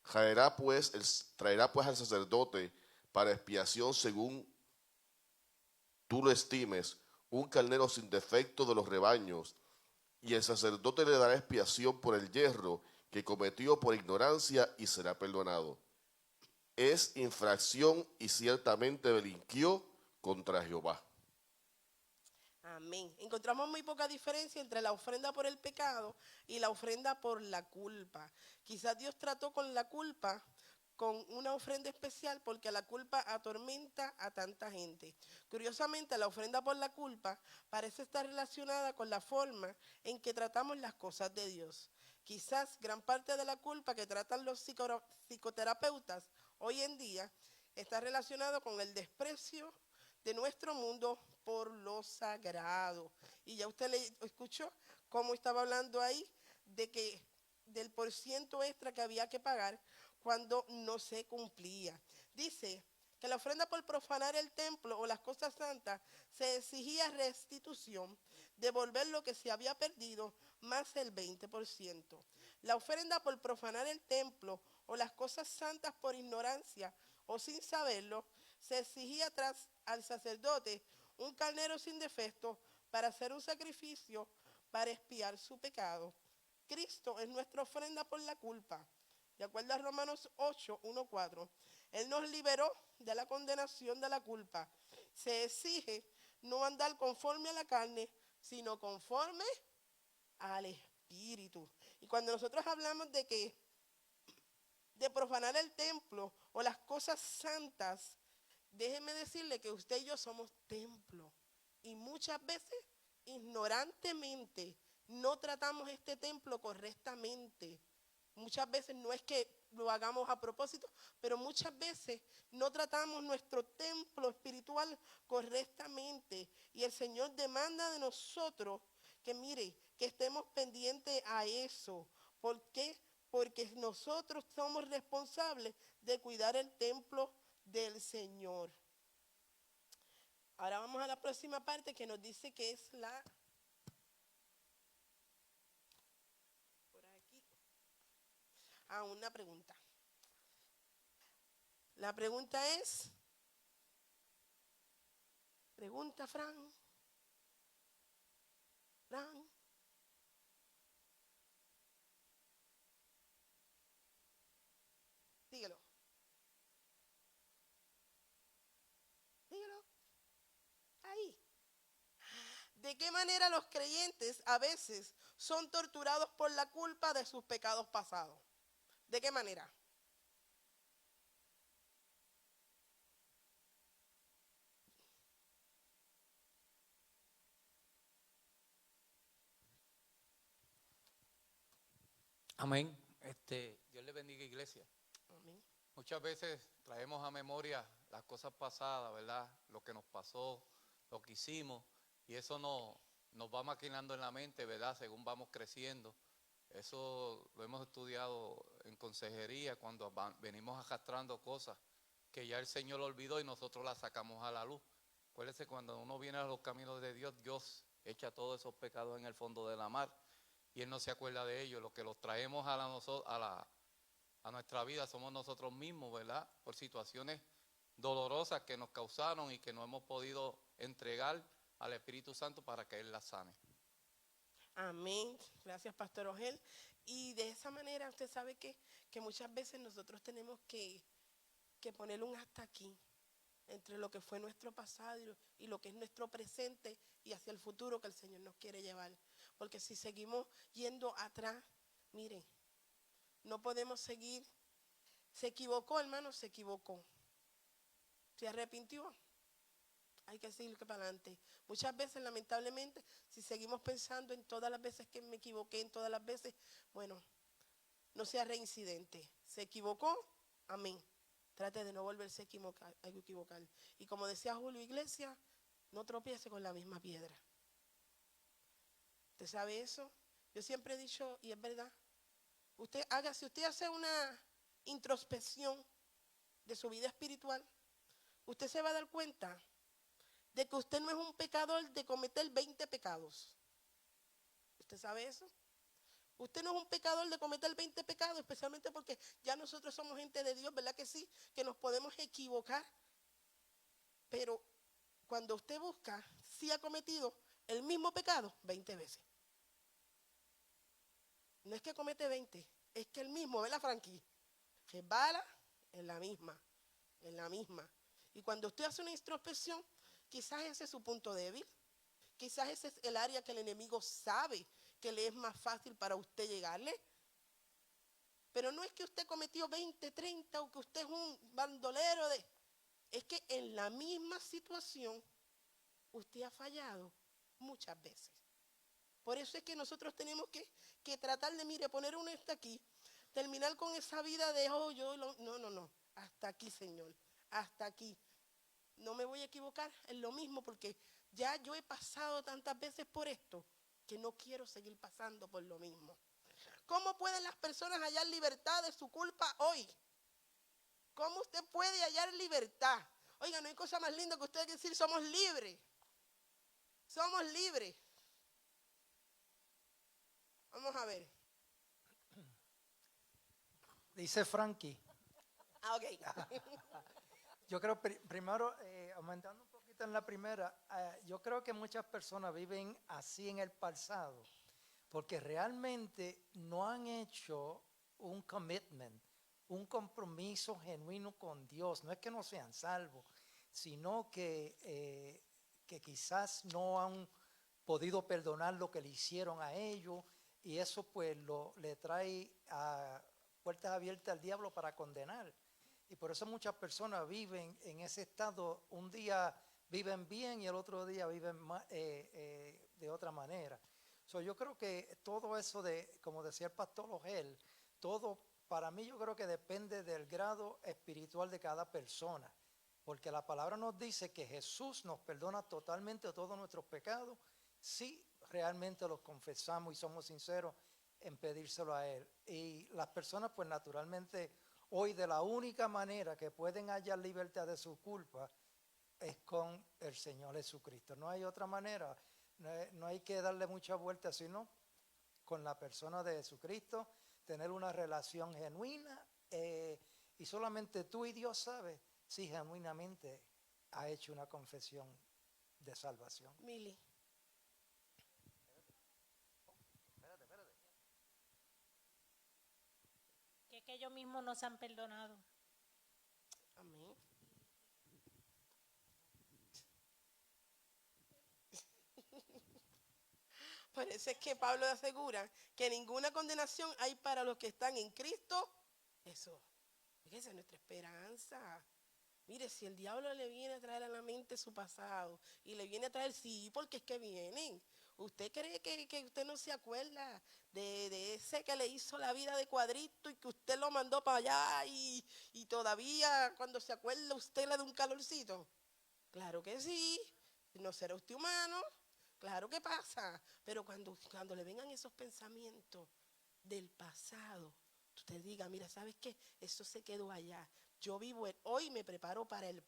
Traerá pues al sacerdote para expiación según tú lo estimes, un carnero sin defecto de los rebaños, y el sacerdote le dará expiación por el yerro que cometió por ignorancia y será perdonado. Es infracción y ciertamente delinquió contra Jehová. Amén. Encontramos muy poca diferencia entre la ofrenda por el pecado y la ofrenda por la culpa. Quizás Dios trató con la culpa con una ofrenda especial porque la culpa atormenta a tanta gente. Curiosamente, la ofrenda por la culpa parece estar relacionada con la forma en que tratamos las cosas de Dios. Quizás gran parte de la culpa que tratan los psicoterapeutas hoy en día está relacionado con el desprecio de nuestro mundo por lo sagrado. Y ya usted le escuchó cómo estaba hablando ahí de que del porciento extra que había que pagar cuando no se cumplía. Dice que la ofrenda por profanar el templo o las cosas santas se exigía restitución, devolver lo que se había perdido más el 20%. La ofrenda por profanar el templo o las cosas santas por ignorancia o sin saberlo, se exigía tras al sacerdote un carnero sin defecto para hacer un sacrificio para expiar su pecado. Cristo es nuestra ofrenda por la culpa. De acuerdo a Romanos 8, 1, 4, Él nos liberó de la condenación de la culpa. Se exige no andar conforme a la carne, sino conforme al Espíritu. Y cuando nosotros hablamos de profanar el templo o las cosas santas, déjeme decirle que usted y yo somos templo. Y muchas veces, ignorantemente, no tratamos este templo correctamente. Muchas veces no es que lo hagamos a propósito, pero muchas veces no tratamos nuestro templo espiritual correctamente. Y el Señor demanda de nosotros que mire, que estemos pendientes a eso. ¿Por qué? Porque nosotros somos responsables de cuidar el templo del Señor. Ahora vamos a la próxima parte que nos dice que es la... Por aquí. Una pregunta. La pregunta es... Pregunta, Fran. Fran. Dígalo. Dígalo. Ahí. ¿De qué manera los creyentes a veces son torturados por la culpa de sus pecados pasados? ¿De qué manera? Amén. Dios le bendiga, iglesia. Amén. Muchas veces traemos a memoria las cosas pasadas, ¿verdad? Lo que nos pasó, lo que hicimos, y eso nos va maquinando en la mente, ¿verdad? Según vamos creciendo. Eso lo hemos estudiado en consejería cuando venimos arrastrando cosas que ya el Señor olvidó y nosotros las sacamos a la luz. Acuérdense, cuando uno viene a los caminos de Dios, Dios echa todos esos pecados en el fondo de la mar y Él no se acuerda de ellos. Lo que los traemos a nuestra vida somos nosotros mismos, ¿verdad? Por situaciones dolorosas que nos causaron y que no hemos podido entregar al Espíritu Santo para que Él las sane. Amén. Gracias, Pastor Ogel. Y de esa manera usted sabe que muchas veces nosotros tenemos que poner un hasta aquí entre lo que fue nuestro pasado y lo que es nuestro presente y hacia el futuro que el Señor nos quiere llevar. Porque si seguimos yendo atrás, mire, no podemos seguir. Se equivocó, hermano, se equivocó. Se arrepintió. hay que seguir para adelante. Muchas veces, lamentablemente, si seguimos pensando en todas las veces que me equivoqué, en todas las veces, bueno, no sea reincidente. Se equivocó, amén. Trate de no volverse a equivocar. Y como decía Julio Iglesias, no tropiece con la misma piedra. ¿Usted sabe eso? Yo siempre he dicho, y es verdad, si usted hace una introspección de su vida espiritual, usted se va a dar cuenta de que usted no es un pecador de cometer 20 pecados. ¿Usted sabe eso? Usted no es un pecador de cometer 20 pecados, especialmente porque ya nosotros somos gente de Dios, ¿verdad que sí? Que nos podemos equivocar. Pero cuando usted busca, sí ha cometido el mismo pecado 20 veces. No es que comete 20, es que el mismo, ¿verdad, Frankie? Resbala en la misma. Y cuando usted hace una introspección, quizás ese es su punto débil. Quizás ese es el área que el enemigo sabe que le es más fácil para usted llegarle. Pero no es que usted cometió 20, 30 o que usted es un bandolero es que en la misma situación usted ha fallado muchas veces. Por eso es que nosotros tenemos que tratar de, poner uno aquí, terminar con esa vida de, no, hasta aquí, Señor, hasta aquí. No me voy a equivocar en lo mismo porque ya yo he pasado tantas veces por esto que no quiero seguir pasando por lo mismo. ¿Cómo pueden las personas hallar libertad de su culpa hoy? ¿Cómo usted puede hallar libertad? Oiga, no hay cosa más linda que usted decir somos libres. Somos libres. Vamos a ver. Dice Frankie. Ok. Yo creo, primero, aumentando un poquito en la primera, yo creo que muchas personas viven así en el pasado, porque realmente no han hecho un commitment, un compromiso genuino con Dios. No es que no sean salvos, sino que quizás no han podido perdonar lo que le hicieron a ellos, y eso pues le trae a puertas abiertas al diablo para condenar. Y por eso muchas personas viven en ese estado. Un día viven bien y el otro día viven de otra manera. Yo creo que todo eso como decía el pastor Ogel, todo para mí yo creo que depende del grado espiritual de cada persona. Porque la palabra nos dice que Jesús nos perdona totalmente todos nuestros pecados si realmente los confesamos y somos sinceros en pedírselo a Él. Y las personas pues naturalmente hoy de la única manera que pueden hallar libertad de su culpa es con el Señor Jesucristo. No hay otra manera, no hay que darle mucha vuelta, sino con la persona de Jesucristo, tener una relación genuina, y solamente tú y Dios sabes si genuinamente ha hecho una confesión de salvación. Mili. Que ellos mismos nos han perdonado. Amén. Por eso es que Pablo asegura que ninguna condenación hay para los que están en Cristo Jesús. Esa es nuestra esperanza. Mire, si el diablo le viene a traer a la mente su pasado y le viene a traer, sí, porque es que vienen. ¿Usted cree que usted no se acuerda de ese que le hizo la vida de cuadrito y que usted lo mandó para allá y todavía cuando se acuerda usted le da un calorcito? Claro que sí. ¿No será usted humano? Claro que pasa. Pero cuando le vengan esos pensamientos del pasado, usted diga, mira, ¿sabes qué? Eso se quedó allá. Yo vivo hoy, me preparo para el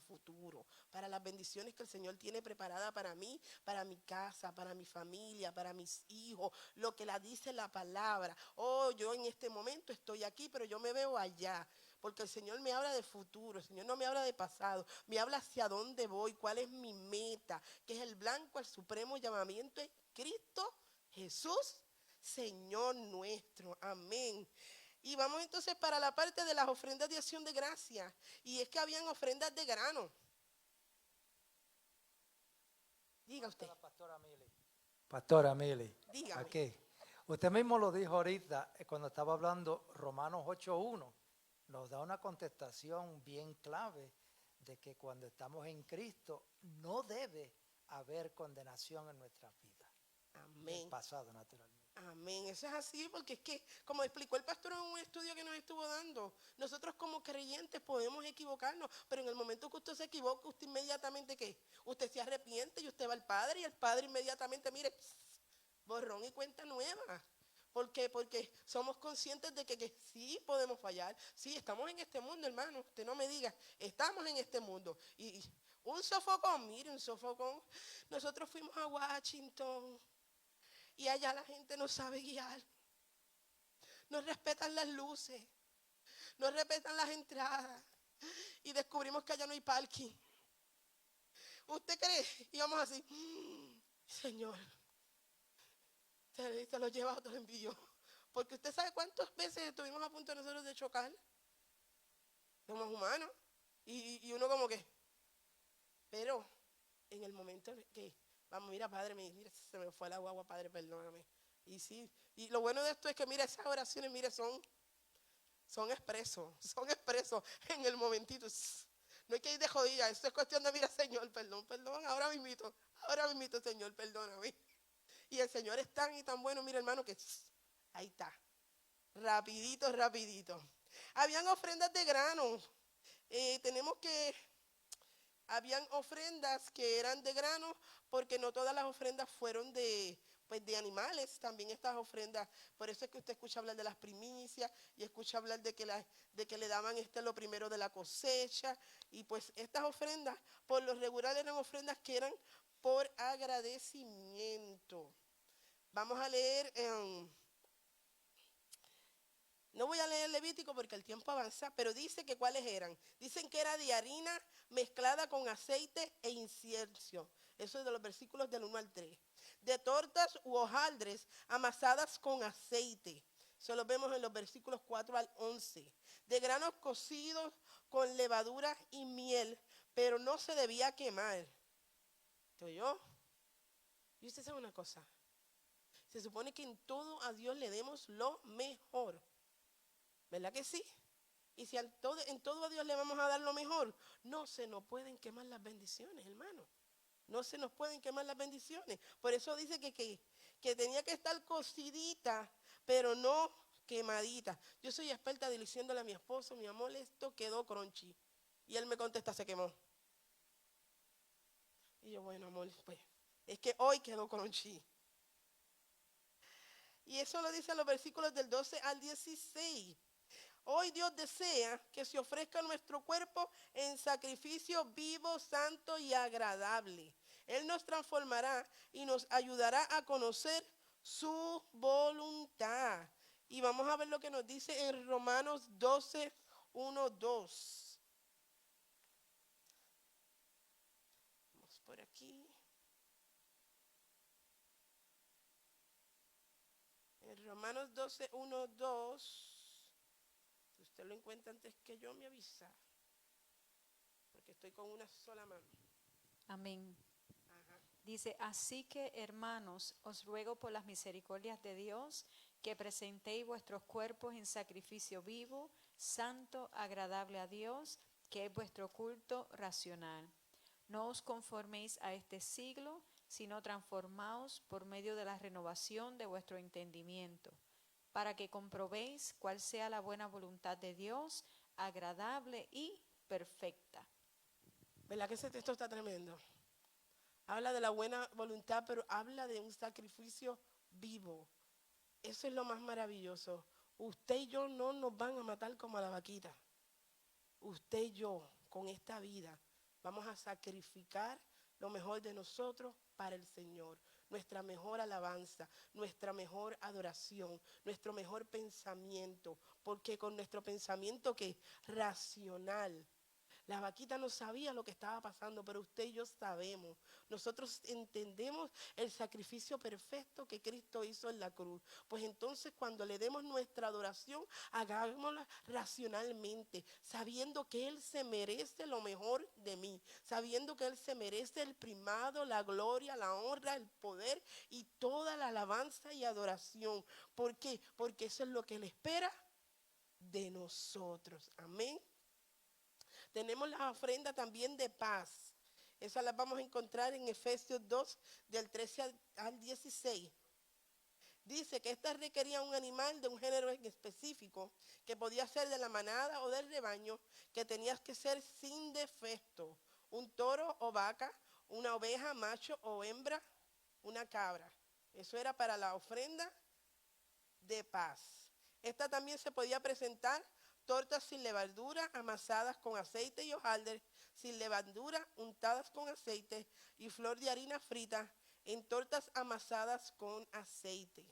futuro, para las bendiciones que el Señor tiene preparada para mí, para mi casa, para mi familia, para mis hijos, lo que la dice la palabra. Oh, yo en este momento estoy aquí, pero yo me veo allá, porque el Señor me habla de futuro, el Señor no me habla de pasado, me habla hacia dónde voy, cuál es mi meta, que es el blanco, el supremo llamamiento en Cristo Jesús, Señor nuestro. Amén. Y vamos entonces para la parte de las ofrendas de acción de gracia. Y es que habían ofrendas de grano. Diga usted. Pastora Mili. Dígame. Aquí. Usted mismo lo dijo ahorita cuando estaba hablando Romanos 8:1. Nos da una contestación bien clave de que cuando estamos en Cristo no debe haber condenación en nuestra vida. El Amén. pasado, naturalmente. Amén. Eso es así porque es que, como explicó el pastor en un estudio que nos estuvo dando, nosotros como creyentes podemos equivocarnos, pero en el momento que usted se equivoca, usted inmediatamente, ¿qué? Usted se arrepiente y usted va al Padre y el Padre inmediatamente, mire, borrón y cuenta nueva. ¿Por qué? Porque somos conscientes de que sí podemos fallar. Sí, estamos en este mundo, hermano. Usted no me diga, estamos en este mundo. Y un sofocón, mire, un sofocón. Nosotros fuimos a Washington y allá la gente no sabe guiar. No respetan las luces, no respetan las entradas. Y descubrimos que allá no hay parking. ¿Usted cree? Íbamos así, Señor, te lo lleva o te lo envío. Porque usted sabe cuántas veces estuvimos a punto nosotros de chocar. Somos humanos. Y uno como que, pero en el momento que, vamos, mira, Padre, mira, se me fue la guagua, Padre, perdóname. Y sí, y lo bueno de esto es que, mira, esas oraciones, mire, son expresos en el momentito. No hay que ir de jodida, esto es cuestión de, mira, Señor, perdón, ahora mismito, Señor, perdóname. Y el Señor es tan y tan bueno, mira, hermano, que ahí está, rapidito. Habían ofrendas de grano. Habían ofrendas que eran de grano, porque no todas las ofrendas fueron de animales. También estas ofrendas, por eso es que usted escucha hablar de las primicias y escucha hablar de que le daban lo primero de la cosecha. Y pues estas ofrendas, por lo regular, eran ofrendas que eran por agradecimiento. Vamos a leer, no voy a leer Levítico porque el tiempo avanza, pero dice que cuáles eran. Dicen que era de harina mezclada con aceite e incienso. Eso es de los versículos del 1 al 3. De tortas u hojaldres amasadas con aceite. Eso lo vemos en los versículos 4 al 11. De granos cocidos con levadura y miel, pero no se debía quemar. ¿Te oyó? Y usted sabe una cosa. Se supone que en todo a Dios le demos lo mejor. ¿Verdad que sí? Y si en todo a Dios le vamos a dar lo mejor, no se nos pueden quemar las bendiciones, hermano. No se nos pueden quemar las bendiciones. Por eso dice que tenía que estar cocidita, pero no quemadita. Yo soy experta diciéndole a mi esposo, mi amor, esto quedó crunchy. Y él me contesta, se quemó. Y yo, bueno, amor, pues, es que hoy quedó crunchy. Y eso lo dice en los versículos del 12 al 16. Hoy Dios desea que se ofrezca nuestro cuerpo en sacrificio vivo, santo y agradable. Él nos transformará y nos ayudará a conocer su voluntad. Y vamos a ver lo que nos dice en Romanos 12, 1, 2. Vamos por aquí. En Romanos 12, 1, 2. Si usted lo encuentra antes que yo, me avisa. Porque estoy con una sola mano. Amén. Ajá. Dice, así que hermanos, os ruego por las misericordias de Dios que presentéis vuestros cuerpos en sacrificio vivo, santo, agradable a Dios, que es vuestro culto racional. No os conforméis a este siglo, sino transformaos por medio de la renovación de vuestro entendimiento, para que comprobéis cuál sea la buena voluntad de Dios, agradable y perfecta. ¿Verdad que ese texto está tremendo? Habla de la buena voluntad, pero habla de un sacrificio vivo. Eso es lo más maravilloso. Usted y yo no nos van a matar como a la vaquita. Usted y yo, con esta vida, vamos a sacrificar lo mejor de nosotros para el Señor. Nuestra mejor alabanza, nuestra mejor adoración, nuestro mejor pensamiento. Porque con nuestro pensamiento que racional. La vaquita no sabía lo que estaba pasando, pero usted y yo sabemos. Nosotros entendemos el sacrificio perfecto que Cristo hizo en la cruz. Pues entonces cuando le demos nuestra adoración, hagámosla racionalmente, sabiendo que Él se merece lo mejor de mí, sabiendo que Él se merece el primado, la gloria, la honra, el poder y toda la alabanza y adoración. ¿Por qué? Porque eso es lo que Él espera de nosotros. Amén. Tenemos la ofrenda también de paz. Esas las vamos a encontrar en Efesios 2, del 13 al 16. Dice que estas requerían un animal de un género en específico, que podía ser de la manada o del rebaño, que tenía que ser sin defecto. Un toro o vaca, una oveja, macho o hembra, una cabra. Eso era para la ofrenda de paz. Esta también se podía presentar tortas sin levadura, amasadas con aceite y hojaldre, sin levadura, untadas con aceite y flor de harina frita, en tortas amasadas con aceite.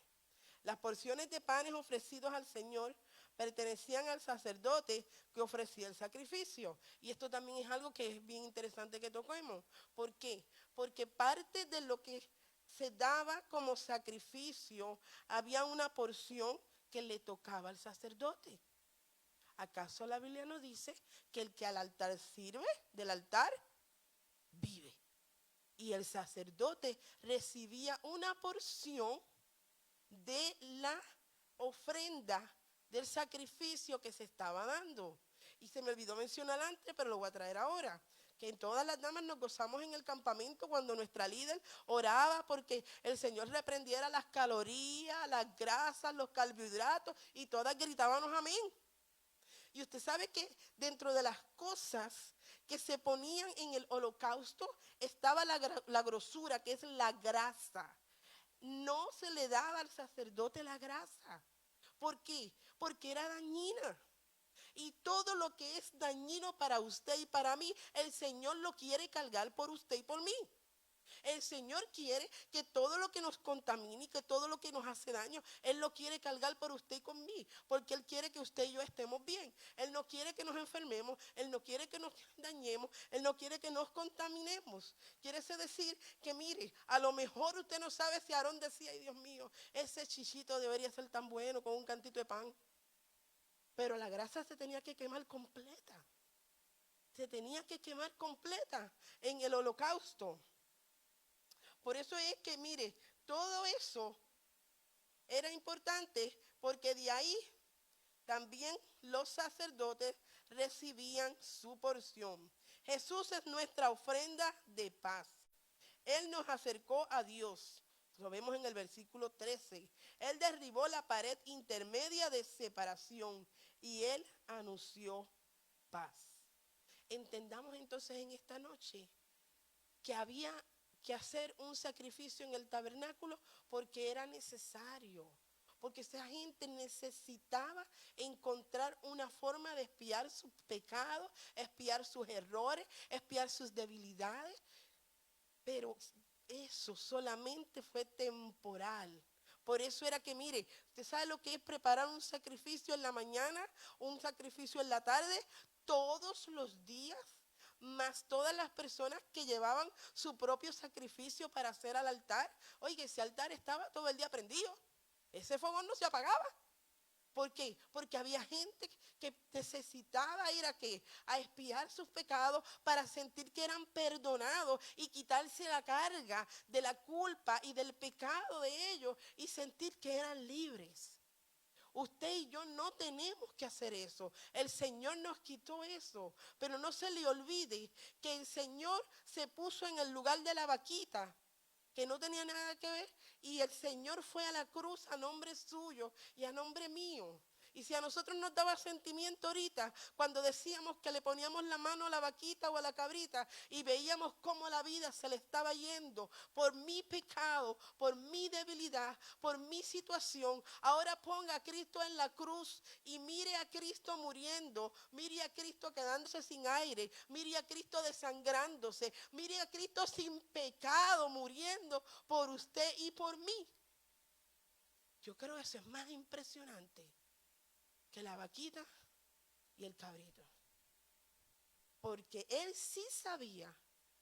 Las porciones de panes ofrecidos al Señor pertenecían al sacerdote que ofrecía el sacrificio. Y esto también es algo que es bien interesante que toquemos. ¿Por qué? Porque parte de lo que se daba como sacrificio, había una porción que le tocaba al sacerdote. ¿Acaso la Biblia no dice que el que al altar sirve, del altar vive? Y el sacerdote recibía una porción de la ofrenda, del sacrificio que se estaba dando. Y se me olvidó mencionar antes, pero lo voy a traer ahora, que en todas las damas nos gozamos en el campamento cuando nuestra líder oraba porque el Señor reprendiera las calorías, las grasas, los carbohidratos, y todas gritábamos amén. Y usted sabe que dentro de las cosas que se ponían en el holocausto estaba la grosura, que es la grasa. No se le daba al sacerdote la grasa. ¿Por qué? Porque era dañina. Y todo lo que es dañino para usted y para mí, el Señor lo quiere cargar por usted y por mí. El Señor quiere que todo lo que nos contamine y que todo lo que nos hace daño, Él lo quiere cargar por usted y con mí, porque Él quiere que usted y yo estemos bien. Él no quiere que nos enfermemos, Él no quiere que nos dañemos, Él no quiere que nos contaminemos. Quiere decir que mire, a lo mejor usted no sabe si Aarón decía, ay Dios mío, ese chichito debería ser tan bueno con un cantito de pan. Pero la grasa se tenía que quemar completa. Se tenía que quemar completa en el holocausto. Por eso es que, mire, todo eso era importante porque de ahí también los sacerdotes recibían su porción. Jesús es nuestra ofrenda de paz. Él nos acercó a Dios. Lo vemos en el versículo 13. Él derribó la pared intermedia de separación y Él anunció paz. Entendamos entonces en esta noche que había que hacer un sacrificio en el tabernáculo porque era necesario, porque esa gente necesitaba encontrar una forma de expiar sus pecados, expiar sus errores, expiar sus debilidades, pero eso solamente fue temporal. Por eso era que, mire, usted sabe lo que es preparar un sacrificio en la mañana, un sacrificio en la tarde, todos los días, más todas las personas que llevaban su propio sacrificio para hacer al altar. Oiga, ese altar estaba todo el día prendido. Ese fogón no se apagaba. ¿Por qué? Porque había gente que necesitaba ir a expiar sus pecados para sentir que eran perdonados y quitarse la carga de la culpa y del pecado de ellos y sentir que eran libres. Usted y yo no tenemos que hacer eso. El Señor nos quitó eso. Pero no se le olvide que el Señor se puso en el lugar de la vaquita, que no tenía nada que ver, y el Señor fue a la cruz a nombre suyo y a nombre mío. Y si a nosotros nos daba sentimiento ahorita, cuando decíamos que le poníamos la mano a la vaquita o a la cabrita y veíamos cómo la vida se le estaba yendo por mi pecado, por mi debilidad, por mi situación, ahora ponga a Cristo en la cruz y mire a Cristo muriendo, mire a Cristo quedándose sin aire, mire a Cristo desangrándose, mire a Cristo sin pecado muriendo por usted y por mí. Yo creo que eso es más impresionante que la vaquita y el cabrito. Porque él sí sabía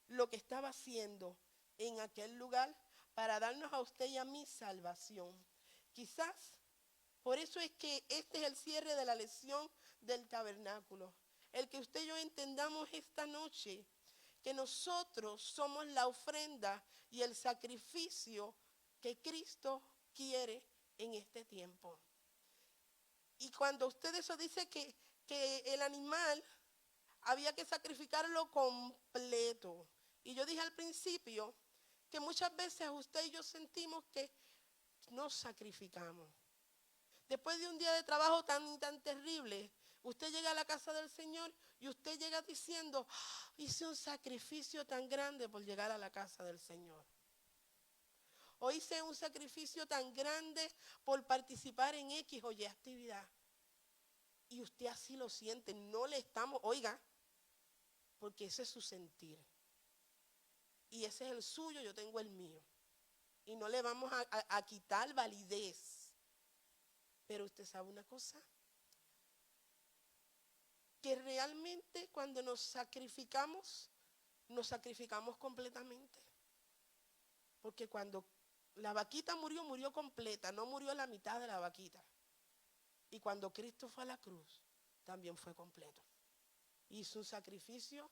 lo que estaba haciendo en aquel lugar para darnos a usted y a mí salvación. Quizás por eso es que este es el cierre de la lección del tabernáculo. El que usted y yo entendamos esta noche que nosotros somos la ofrenda y el sacrificio que Cristo quiere en este tiempo. Y cuando usted eso dice que el animal había que sacrificarlo completo. Y yo dije al principio que muchas veces usted y yo sentimos que nos sacrificamos. Después de un día de trabajo tan terrible, usted llega a la casa del Señor y usted llega diciendo, hice un sacrificio tan grande por llegar a la casa del Señor. O hice un sacrificio tan grande por participar en X o Y actividad. Y usted así lo siente, no le estamos, oiga, porque ese es su sentir. Y ese es el suyo, yo tengo el mío. Y no le vamos a quitar validez. Pero usted sabe una cosa, que realmente cuando nos sacrificamos completamente. Porque cuando la vaquita murió, murió completa, no murió la mitad de la vaquita. Y cuando Cristo fue a la cruz, también fue completo. Hizo un sacrificio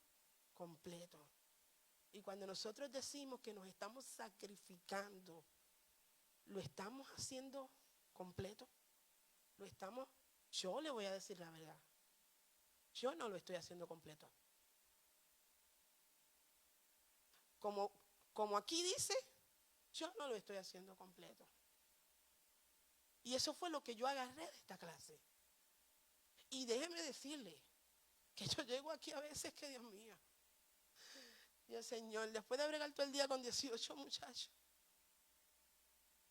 completo. Y cuando nosotros decimos que nos estamos sacrificando, lo estamos haciendo completo. Yo le voy a decir la verdad. Yo no lo estoy haciendo completo. Como aquí dice, yo no lo estoy haciendo completo. Y eso fue lo que yo agarré de esta clase. Y déjeme decirle que yo llego aquí a veces que Dios mío. Dios Señor, después de bregar todo el día con 18 muchachos,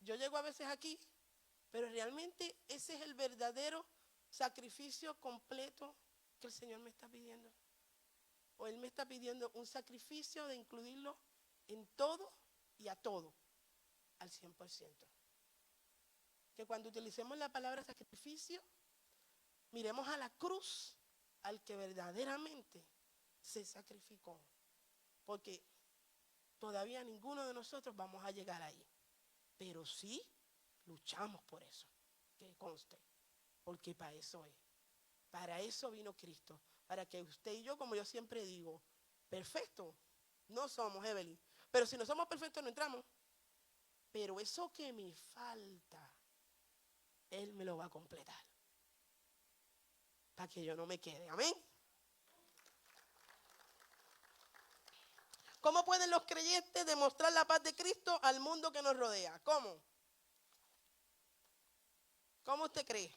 yo llego a veces aquí, pero realmente ese es el verdadero sacrificio completo que el Señor me está pidiendo. O Él me está pidiendo un sacrificio de incluirlo en todo y a todo, al 100%. Que cuando utilicemos la palabra sacrificio, miremos a la cruz, al que verdaderamente se sacrificó. Porque todavía ninguno de nosotros vamos a llegar ahí. Pero sí luchamos por eso, que conste. Porque para eso es. Para eso vino Cristo. Para que usted y yo, como yo siempre digo, perfecto, no somos, Evelyn. Pero si no somos perfectos, no entramos. Pero eso que me falta, Él me lo va a completar. Para que yo no me quede. Amén. ¿Cómo pueden los creyentes demostrar la paz de Cristo al mundo que nos rodea? ¿Cómo? ¿Cómo usted cree?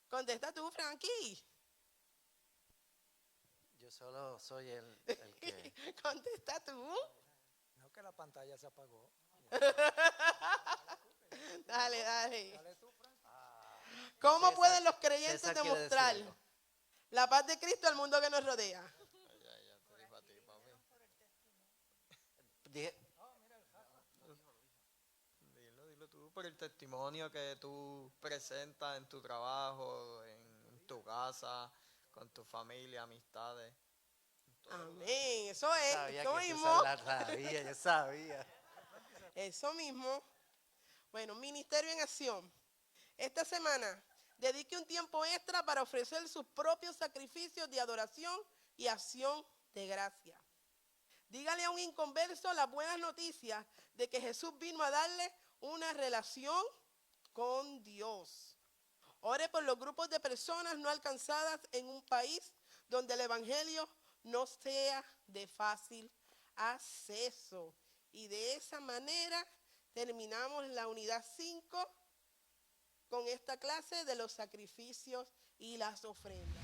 Contesta tú, Frankie. Yo solo soy el que... Contesta tú. No, que la pantalla se apagó. Dale, dale. Dale tú, Frank. ¿Cómo César- pueden los creyentes César quiere decir demostrar algo. la paz de Cristo al mundo que nos rodea? Dije, Dilo tú por el testimonio que tú presentas en tu trabajo, en tu casa, con tu familia, amistades. Amén. Eso es. sabía Eso que mismo. César la sabía, yo sabía. Eso mismo. Bueno, ministerio en acción. Esta semana dedique un tiempo extra para ofrecer sus propios sacrificios de adoración y acción de gracia. Dígale a un inconverso las buenas noticias de que Jesús vino a darle una relación con Dios. Ore por los grupos de personas no alcanzadas en un país donde el evangelio no sea de fácil acceso. Y de esa manera terminamos la unidad 5 con esta clase de los sacrificios y las ofrendas.